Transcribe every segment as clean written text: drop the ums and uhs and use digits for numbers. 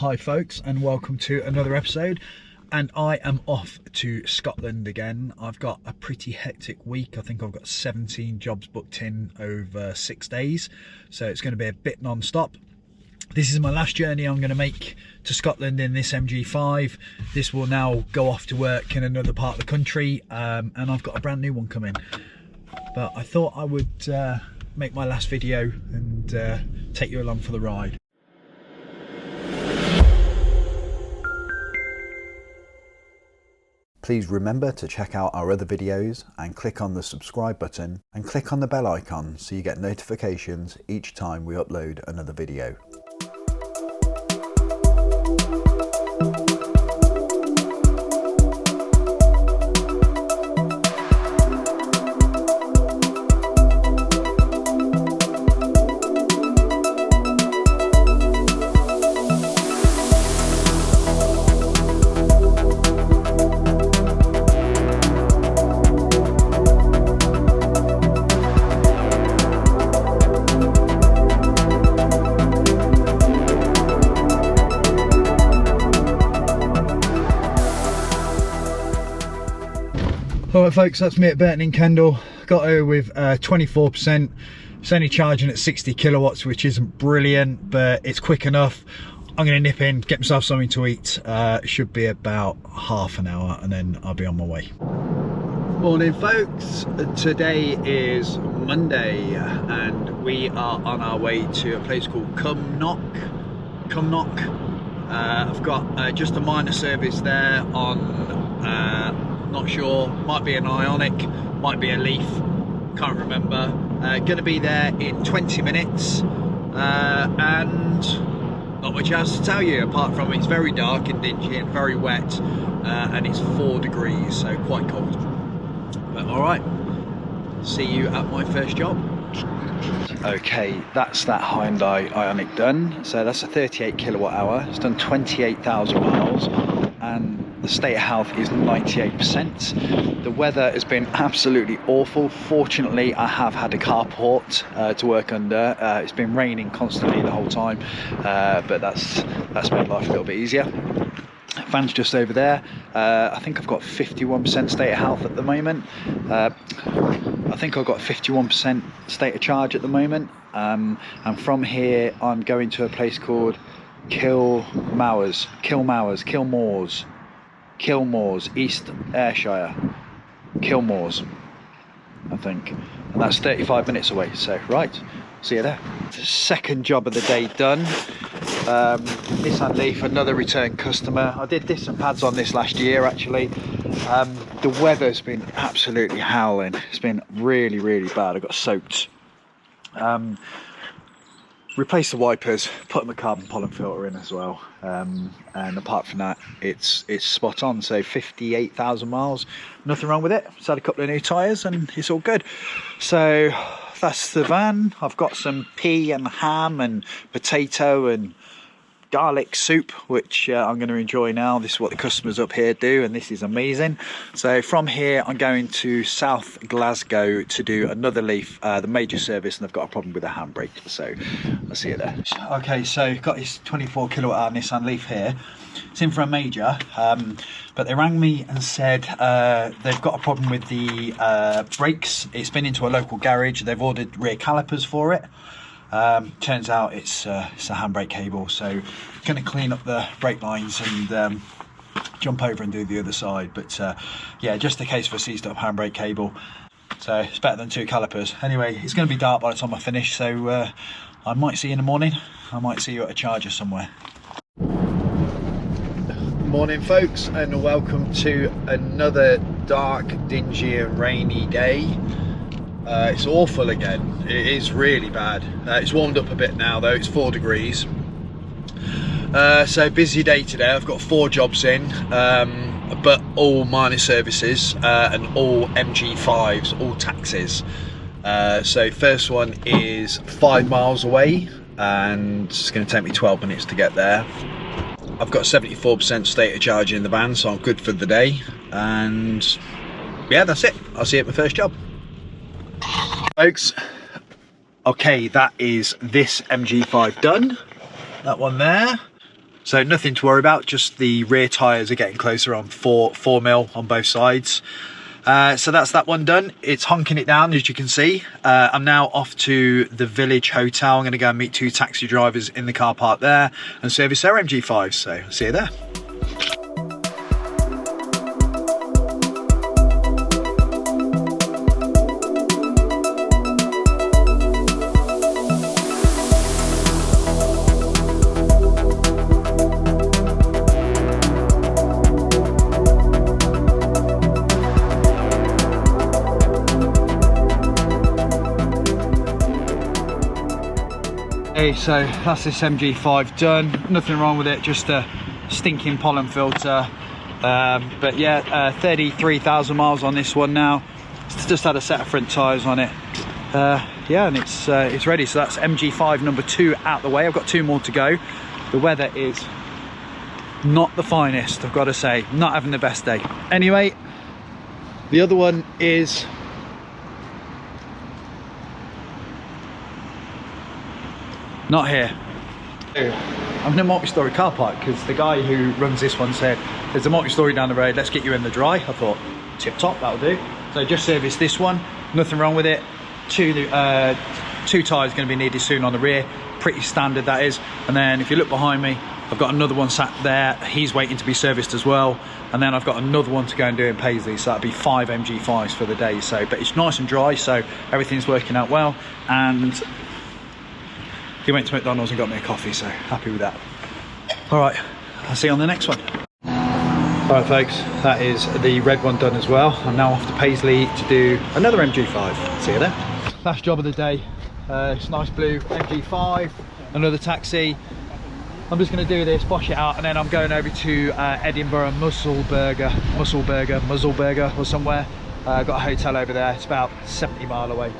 Hi folks, and welcome to another episode. And I am off to Scotland again. I've got a pretty hectic week. I think I've got 17 jobs booked in over 6 days, so it's going to be a bit non-stop. This is my last journey I'm going to make to Scotland in this MG5. This will now go off to work in another part of the country, and I've got a brand new one coming. But I thought I would make my last video and take you along for the ride. Please remember to check out our other videos and click on the subscribe button and click on the bell icon so you get notifications each time we upload another video. Alright folks, that's me at Burton in Kendal. Got here with 24%. It's only charging at 60 kilowatts, which isn't brilliant, but it's quick enough. I'm going to nip in, get myself something to eat. Should be about half an hour and then I'll be on my way. Morning folks, today is Monday and we are on our way to a place called Cumnock. I've got just a minor service there on not sure, might be an Ionic, might be a Leaf, can't remember. Going to be there in 20 minutes and not much else to tell you apart from it's very dark and dingy and very wet, and it's 4 degrees, so quite cold. But alright, see you at my first job. Okay, that's that Hyundai Ionic done. So that's a 38 kilowatt hour. It's done 28,000 miles and the state of health is 98%. The weather has been absolutely awful. Fortunately, I have had a carport to work under. It's been raining constantly the whole time, but that's made life a little bit easier. Van's just over there. I think I've got 51% state of health at the moment. I think I've got 51% state of charge at the moment. And from here, I'm going to a place called Kilmoors, East Ayrshire. Kilmoors, I think. And that's 35 minutes away. So, right, see you there. Second job of the day done. Nissan Leaf, another return customer. I did disc and pads on this last year actually. The weather's been absolutely howling. It's been really, really bad. I got soaked. Replaced the wipers, put the carbon pollen filter in as well, and apart from that it's spot on. So 58,000 miles, nothing wrong with it. Just had a couple of new tyres and it's all good. So that's the van. I've got some pea and ham and potato and garlic soup, which I'm going to enjoy now. This is what the customers up here do, and this is amazing. So from here I'm going to South Glasgow to do another Leaf, the major service, and I've got a problem with the handbrake, so I'll see you there. Okay, so got this 24 kilowatt hour Nissan Leaf here. It's in for a major, but they rang me and said they've got a problem with the brakes. It's been into a local garage. They've ordered rear calipers for it. Turns out it's a handbrake cable, so going to clean up the brake lines and jump over and do the other side. But yeah, just a case for a seized up handbrake cable, so it's better than 2 calipers. Anyway, it's going to be dark by the time I finish, so I might see you in the morning. I might see you at a charger somewhere. Morning folks, and welcome to another dark, dingy and rainy day. It's awful again. It is really bad. It's warmed up a bit now though. It's 4 degrees. So busy day today. I've got 4 jobs in, but all minor services and all MG5s, all taxis. So first one is 5 miles away and it's going to take me 12 minutes to get there. I've got 74% state of charge in the van, so I'm good for the day. And yeah, that's it. I'll see you at my first job. Folks, okay, that is this MG5 done. That one there. So nothing to worry about, just the rear tyres are getting closer on 4 mil on both sides. So that's that one done. It's honking it down, as you can see. I'm now off to the Village Hotel. I'm going to go and meet 2 taxi drivers in the car park there and service their MG5. So I'll see you there. Okay, so that's this MG5 done. Nothing wrong with it, just a stinking pollen filter. But yeah, 33,000 miles on this one now. It's just had a set of front tyres on it. Yeah, and it's ready. So that's MG5 number 2 out the way. I've got 2 more to go. The weather is not the finest, I've got to say. Not having the best day. Anyway, the other one is not here. I'm in a multi-storey car park because the guy who runs this one said there's a multi-storey down the road, let's get you in the dry. I thought tip top, that'll do. So just serviced this one, nothing wrong with it. 2 tyres going to be needed soon on the rear, pretty standard that is. And then if you look behind me, I've got another one sat there, he's waiting to be serviced as well. And then I've got another one to go and do in Paisley, so that'll be 5 MG5s for the day. So, but it's nice and dry, so everything's working out well. And he went to McDonald's and got me a coffee, so happy with that. All right, I'll see you on the next one. All right, folks, that is the red one done as well. I'm now off to Paisley to do another MG5. See you there. Last job of the day. It's nice blue MG5, another taxi. I'm just going to do this, bosh it out, and then I'm going over to Edinburgh Musselburgh or somewhere. Got a hotel over there. It's about 70 miles away.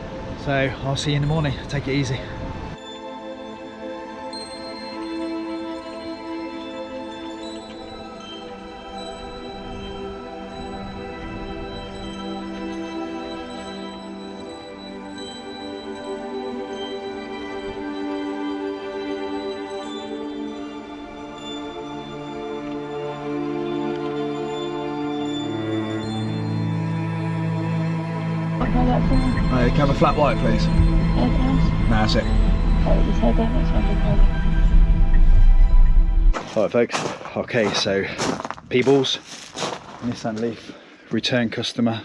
So I'll see you in the morning. Take it easy. Can I have a flat white, please? Nah, that's it. Alright, folks. Okay, so Peebles, Nissan Leaf, return customer.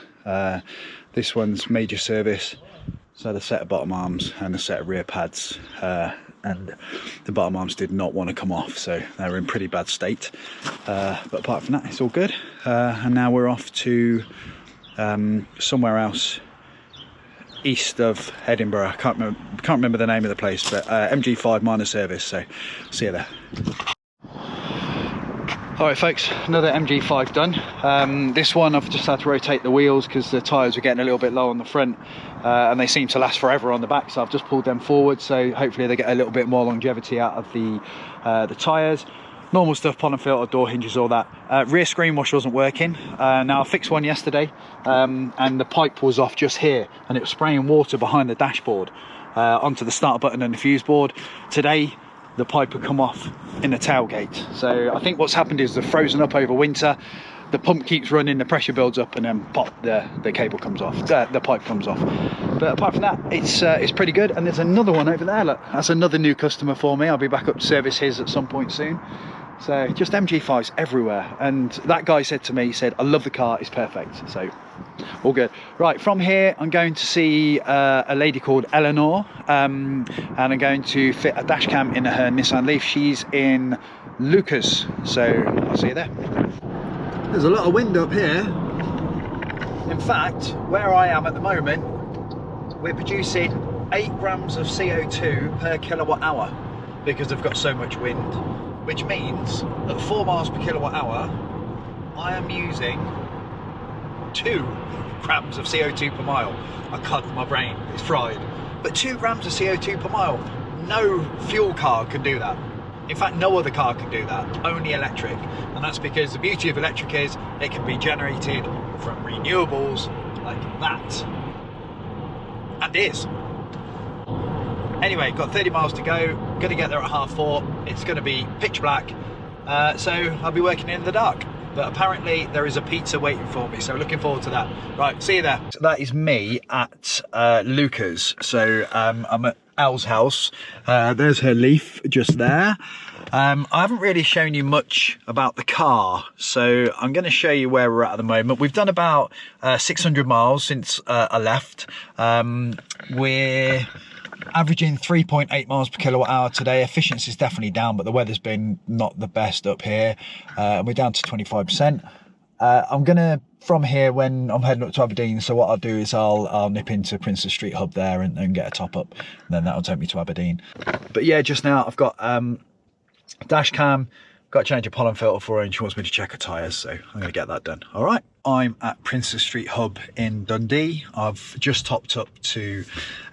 This one's major service. So had a set of bottom arms and a set of rear pads. And the bottom arms did not want to come off, so they were in pretty bad state. But apart from that, it's all good. And now we're off to somewhere else east of Edinburgh. I can't remember the name of the place, but MG5 minor service, so see you there. Alright folks, another MG5 done. This one I've just had to rotate the wheels because the tyres were getting a little bit low on the front, and they seem to last forever on the back, so I've just pulled them forward, so hopefully they get a little bit more longevity out of the tyres. Normal stuff, pollen filter, door hinges, all that. Rear screen wash wasn't working. Now I fixed one yesterday, and the pipe was off just here, and it was spraying water behind the dashboard onto the start button and the fuse board. Today the pipe had come off in the tailgate, so I think what's happened is they've frozen up over winter. The pump keeps running, the pressure builds up, and then pop, the cable comes off, the pipe comes off. But apart from that, it's pretty good. And there's another one over there, look, that's another new customer for me. I'll be back up to service his at some point soon. So just MG5s everywhere. And that guy said to me, he said, I love the car, it's perfect. So all good. Right, from here I'm going to see a lady called Eleanor, and I'm going to fit a dash cam in her Nissan Leaf. She's in Lucas, so I'll see you there. There's a lot of wind up here. In fact, where I am at the moment, we're producing 8 grams of CO2 per kilowatt hour because I've got so much wind, which means at 4 miles per kilowatt hour, I am using 2 grams of CO2 per mile. I can't, my brain is fried. But 2 grams of CO2 per mile, no fuel car can do that. In fact, no other car can do that, only electric. And that's because the beauty of electric is it can be generated from renewables like that. And is. Anyway, got 30 miles to go, gonna get there at 4:30. It's gonna be pitch black, So I'll be working in the dark. But apparently there is a pizza waiting for me, so looking forward to that. Right, see you there. So that is me at Luca's. So I'm at Al's house. There's her Leaf just there. I haven't really shown you much about the car, so I'm going to show you where we're at the moment. We've done about 600 miles since I left. We're averaging 3.8 miles per kilowatt hour today. Efficiency is definitely down, but the weather's been not the best up here. We're down to 25%. I'm gonna, from here, when I'm heading up to Aberdeen, so what I'll do is I'll nip into Princess Street Hub there and get a top up, and then that'll take me to Aberdeen. But yeah, just now I've got dash cam, got to change a pollen filter for her, and she wants me to check her tyres, so I'm going to get that done. All right, I'm at Princess Street Hub in Dundee. I've just topped up to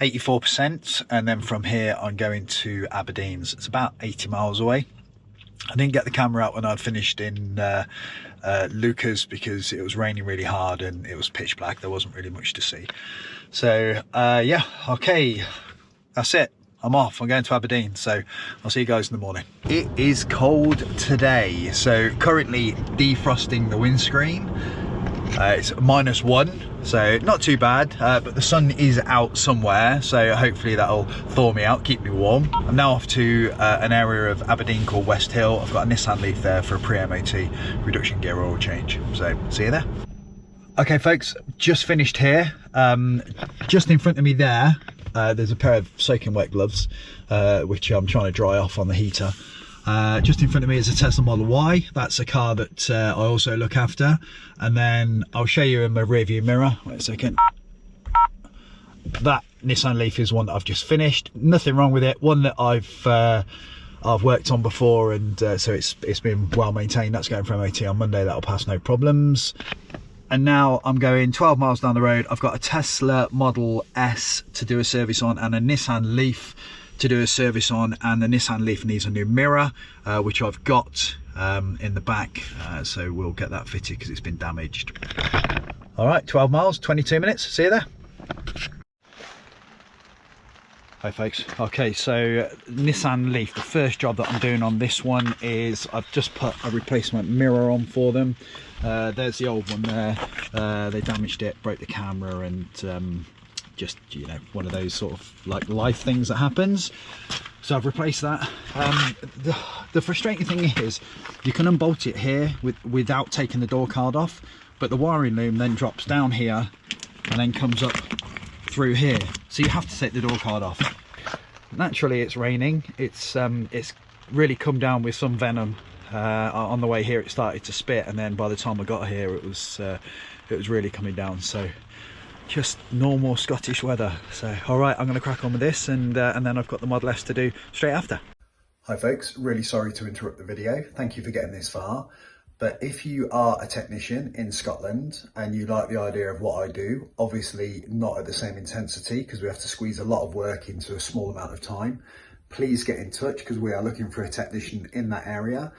84%, and then from here I'm going to Aberdeen. So it's about 80 miles away. I didn't get the camera out when I'd finished in Luca's because it was raining really hard and it was pitch black. There wasn't really much to see. So yeah, okay, that's it. I'm off. I'm going to Aberdeen, so I'll see you guys in the morning. It is cold today, so currently defrosting the windscreen. It's -1, so not too bad, but the sun is out somewhere, so hopefully that'll thaw me out, keep me warm. I'm now off to an area of Aberdeen called West Hill. I've got a Nissan Leaf there for a pre-MOT reduction gear oil change, so see you there. Okay folks, just finished here. Just in front of me there, there's a pair of soaking wet gloves, which I'm trying to dry off on the heater. Just in front of me is a Tesla Model Y. That's a car that I also look after. And then I'll show you in my rear view mirror. Wait a second. That Nissan Leaf is one that I've just finished. Nothing wrong with it. One that I've worked on before, and so it's been well maintained. That's going for MOT on Monday. That'll pass no problems. And now I'm going 12 miles down the road. I've got a Tesla Model S to do a service on and a Nissan Leaf to do a service on, and the Nissan Leaf needs a new mirror, which I've got in the back, so we'll get that fitted because it's been damaged. All right, 12 miles, 22 minutes. See you there. Hi folks. Okay, so Nissan Leaf, the first job that I'm doing on this one is I've just put a replacement mirror on for them. There's the old one there. They damaged it, broke the camera, and just, you know, one of those sort of like life things that happens. So I've replaced that. The frustrating thing is you can unbolt it here without taking the door card off, but the wiring loom then drops down here and then comes up through here, so you have to take the door card off. Naturally it's raining, it's really come down with some venom. On the way here it started to spit, and then by the time I got here it was really coming down. So just normal Scottish weather. So all right, I'm going to crack on with this, and then I've got the Model S to do straight after. Hi folks, really sorry to interrupt the video. Thank you for getting this far. But if you are a technician in Scotland and you like the idea of what I do, obviously not at the same intensity because we have to squeeze a lot of work into a small amount of time, please get in touch because we are looking for a technician in that area.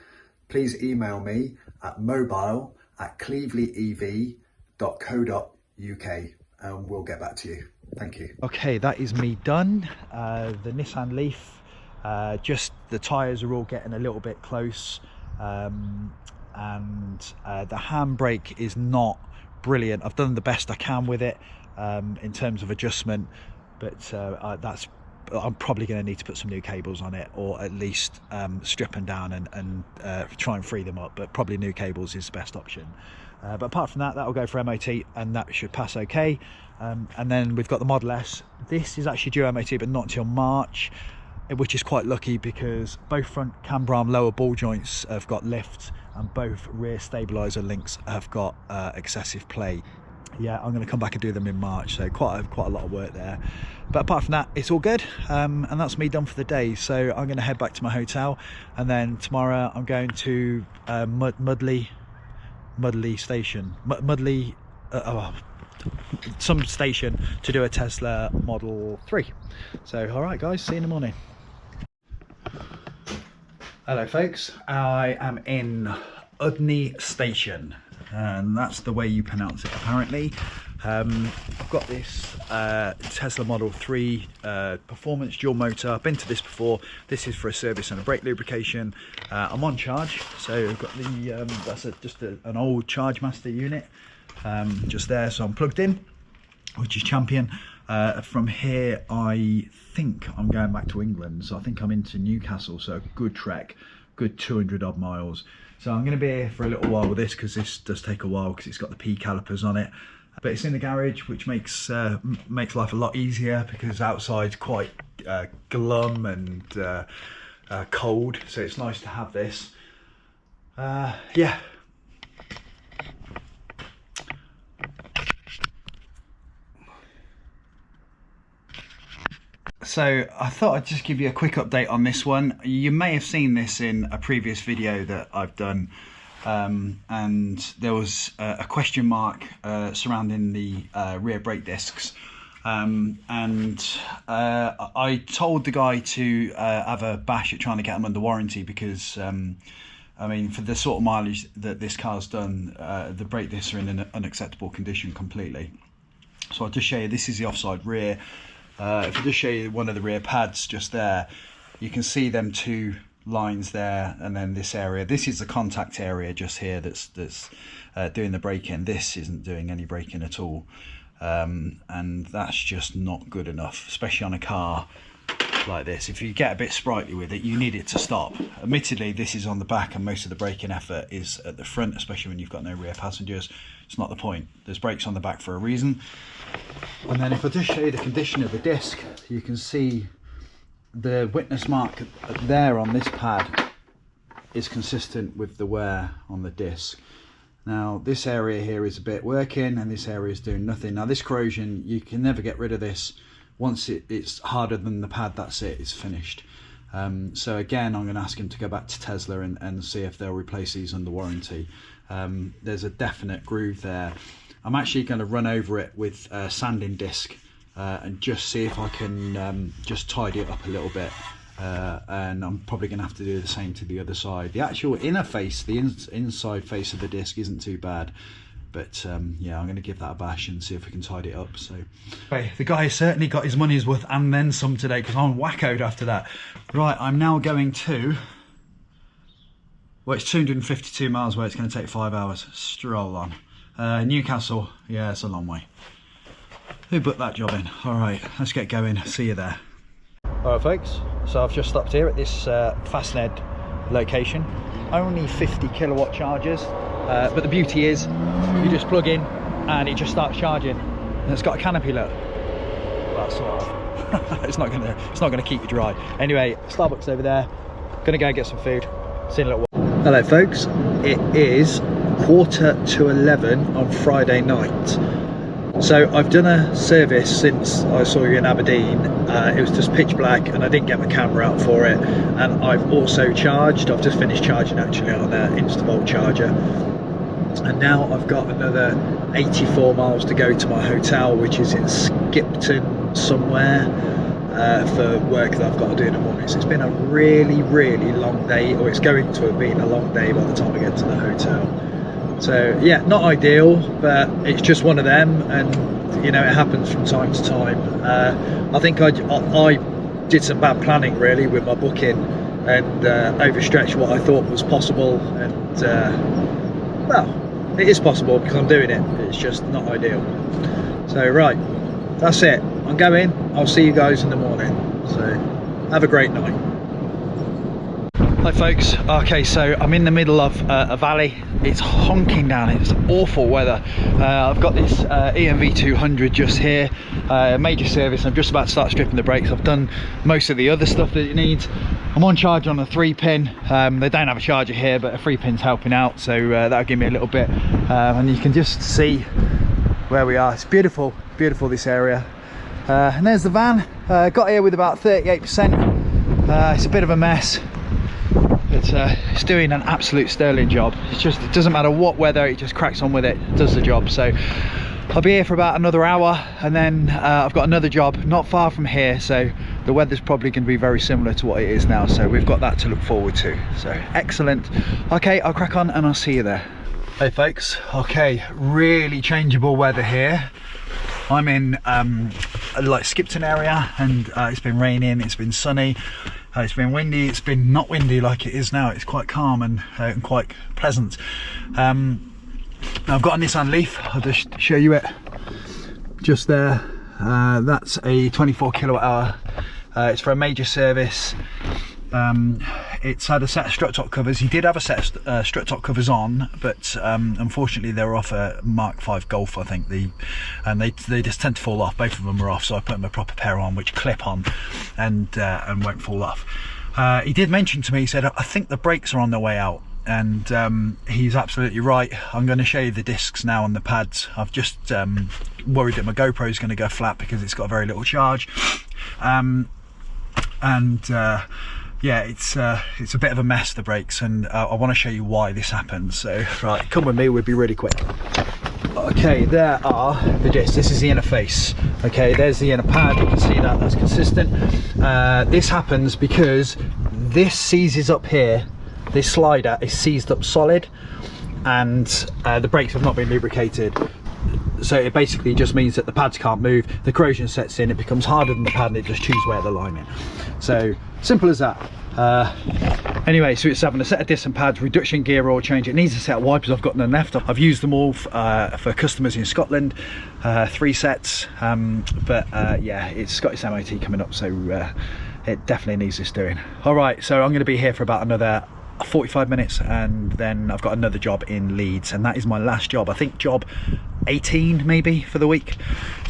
Please email me at mobile@cleveleyev.co.uk and we'll get back to you. Thank you. Okay, that is me done. The Nissan Leaf, just the tyres are all getting a little bit close. And the handbrake is not brilliant. I've done the best I can with it in terms of adjustment, but I'm probably going to need to put some new cables on it, or at least strip them down and try and free them up, but probably new cables is the best option. But apart from that, that'll go for MOT and that should pass okay. And then we've got the Model S. This is actually due MOT but not until March, which is quite lucky because both front camber arm lower ball joints have got lifts and both rear stabilizer links have got excessive play. Yeah, I'm going to come back and do them in March, so quite a lot of work there. But apart from that, it's all good, and that's me done for the day. So I'm going to head back to my hotel, and then tomorrow I'm going to Mudley station, some station to do a Tesla Model 3. So all right guys, see you in the morning. Hello folks, I am in Udney Station, and that's the way you pronounce it apparently. I've got this Tesla Model 3 performance dual motor. I've been to this before. This is for a service and a brake lubrication. I'm on charge, so I've got the that's just an old Charge Master unit just there, so I'm plugged in, which is champion. From here I think I'm going back to England, so I think I'm into Newcastle, so good trek, good 200 odd miles. So I'm going to be here for a little while with this, because this does take a while because it's got the P calipers on it, but it's in the garage, which makes life a lot easier, because outside's quite glum and cold, so it's nice to have this. Yeah. So I thought I'd just give you a quick update on this one. You may have seen this in a previous video that I've done, and there was a question mark surrounding the rear brake discs, and I told the guy to have a bash at trying to get them under warranty, because I mean, for the sort of mileage that this car's done, the brake discs are in an unacceptable condition completely. So I'll just show you, this is the offside rear. If I just show you one of the rear pads just there, you can see them two lines there, and then this area. This is the contact area just here that's doing the braking. This isn't doing any braking at all, and that's just not good enough, especially on a car like this. If you get a bit sprightly with it, you need it to stop. Admittedly, this is on the back and most of the braking effort is at the front, especially when you've got no rear passengers. It's not the point. There's brakes on the back for a reason. And then if I just show you the condition of the disc, you can see the witness mark there on this pad is consistent with the wear on the disc. Now this area here is a bit working, and this area is doing nothing. Now this corrosion, you can never get rid of this. Once it's harder than the pad, that's it, it's finished. So again, I'm going to ask him to go back to Tesla and see if they'll replace these under warranty. There's a definite groove there. I'm actually going to run over it with a sanding disc and just see if I can just tidy it up a little bit. And I'm probably going to have to do the same to the other side. The actual inner face, the inside face of the disc isn't too bad. But yeah, I'm going to give that a bash and see if we can tidy it up. So, okay, the guy has certainly got his money's worth and then some today, because I'm wackoed after that. Right, I'm now going to, well, it's 252 miles away. It's going to take 5 hours. Stroll on. Newcastle, yeah, it's a long way. Who put that job in? All right, let's get going. See you there. All right, folks. So I've just stopped here at this Fastned location. Only 50 kilowatt chargers. But the beauty is, you just plug in and it just starts charging, and it's got a canopy look. Well, sort of. it's not gonna keep you dry. Anyway, Starbucks over there. Gonna go and get some food. See you in a little while. Hello, folks. It is 11:45 on Friday night. So I've done a service since I saw you in Aberdeen. It was just pitch black and I didn't get my camera out for it. And I've also charged. I've just finished charging actually on an Instavolt charger. And now I've got another 84 miles to go to my hotel, which is in Skipton somewhere, for work that I've got to do in the morning. So it's been a really, really long day, or it's going to have been a long day by the time I get to the hotel. So yeah, not ideal, but it's just one of them, and you know, it happens from time to time. I think I did some bad planning really with my booking, and overstretched what I thought was possible, and well, it is possible because I'm doing it. It's just not ideal. So right, that's it. I'm going. I'll see you guys in the morning. So have a great night. Hi folks. Okay, so I'm in the middle of a valley. It's honking down. It's awful weather. I've got this EMV 200 just here, major service. I'm just about to start stripping the brakes. I've done most of the other stuff that it needs. I'm on charge on a 3-pin. They don't have a charger here, but a 3-pin's helping out, so that'll give me a little bit. And you can just see where we are. It's beautiful, beautiful, this area. And there's the van. Got here with about 38%. It's a bit of a mess. It's doing an absolute sterling job. It's just, it doesn't matter what weather, it just cracks on with it, does the job. So I'll be here for about another hour, and then I've got another job not far from here, so the weather's probably going to be very similar to what it is now, so we've got that to look forward to. So excellent. Okay, I'll crack on and I'll see you there. Hey folks, okay, really changeable weather here. I'm in like Skipton area, and it's been raining, it's been sunny, it's been windy, it's been not windy like it is now. It's quite calm and quite pleasant. Now I've got a Nissan Leaf, I'll just show you it just there. That's a 24 kilowatt hour. It's for a major service. It's had a set of strut top covers. He did have a set of strut top covers on, but unfortunately they were off a Mark 5 Golf, I think. And they just tend to fall off. Both of them were off, so I put them a proper pair on, which clip on and won't fall off. He did mention to me, he said, I think the brakes are on their way out. And he's absolutely right. I'm going to show you the discs now on the pads. I've just worried that my GoPro is going to go flat because it's got very little charge. Yeah, it's a bit of a mess, the brakes, and I want to show you why this happens. So right, come with me, we'll be really quick. Okay, there are the discs. This is the inner face. Okay, there's the inner pad, you can see that, that's consistent. This happens because this seizes up here. This slider is seized up solid, and the brakes have not been lubricated. So it basically just means that the pads can't move, the corrosion sets in, it becomes harder than the pad, and it just chews away at the lining. So simple as that. Anyway, so it's having a set of disc and pads, reduction gear oil change. It needs a set of wipers. I've got none left. I've used them all for customers in Scotland, 3 sets. Yeah, it's got its MOT coming up, so it definitely needs this doing. All right, so I'm going to be here for about another 45 minutes, and then I've got another job in Leeds, and that is my last job. I think job 18 maybe for the week.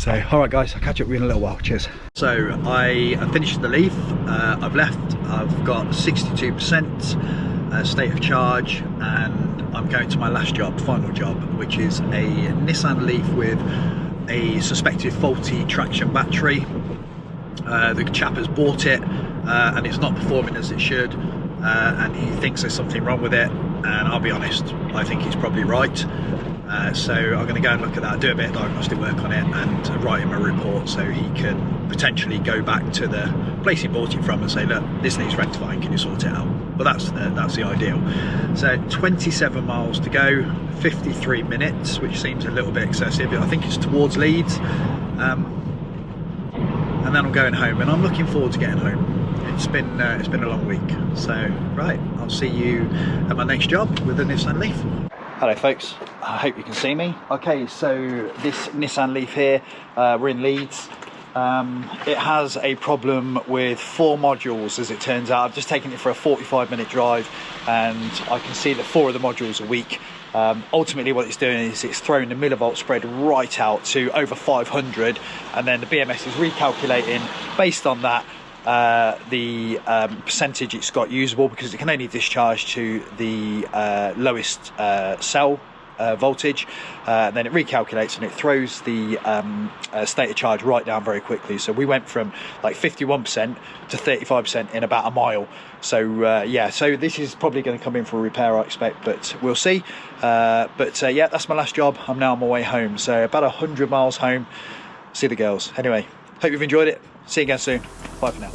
So all right guys, I'll catch up with you in a little while. Cheers. So I finished the Leaf. I've left. I've got 62% state of charge, and I'm going to my last job, final job, which is a Nissan Leaf with a suspected faulty traction battery. The chap has bought it and it's not performing as it should. And he thinks there's something wrong with it, and I'll be honest, I think he's probably right. So I'm going to go and look at that, do a bit of diagnostic work on it, and write him a report so he can potentially go back to the place he bought it from and say, look, this needs rectifying, can you sort it out? But that's the ideal. So 27 miles to go, 53 minutes, which seems a little bit excessive. I think it's towards Leeds, and then I'm going home, and I'm looking forward to getting home. It's been a long week. So right, I'll see you at my next job with the Nissan Leaf. Hello folks, I hope you can see me. Okay, so this Nissan Leaf here, we're in Leeds. It has a problem with 4 modules, as it turns out. I've just taken it for a 45-minute drive, and I can see that 4 of the modules are weak. Ultimately what it's doing is it's throwing the millivolt spread right out to over 500, and then the BMS is recalculating based on that the percentage it's got usable, because it can only discharge to the lowest cell voltage, and then it recalculates and it throws the state of charge right down very quickly. So we went from like 51% to 35% in about a mile. So yeah, so this is probably going to come in for a repair, I expect, but we'll see. Yeah, that's my last job. I'm now on my way home, so about 100 miles home. See the girls. Anyway, hope you've enjoyed it. See you again soon. Bye for now.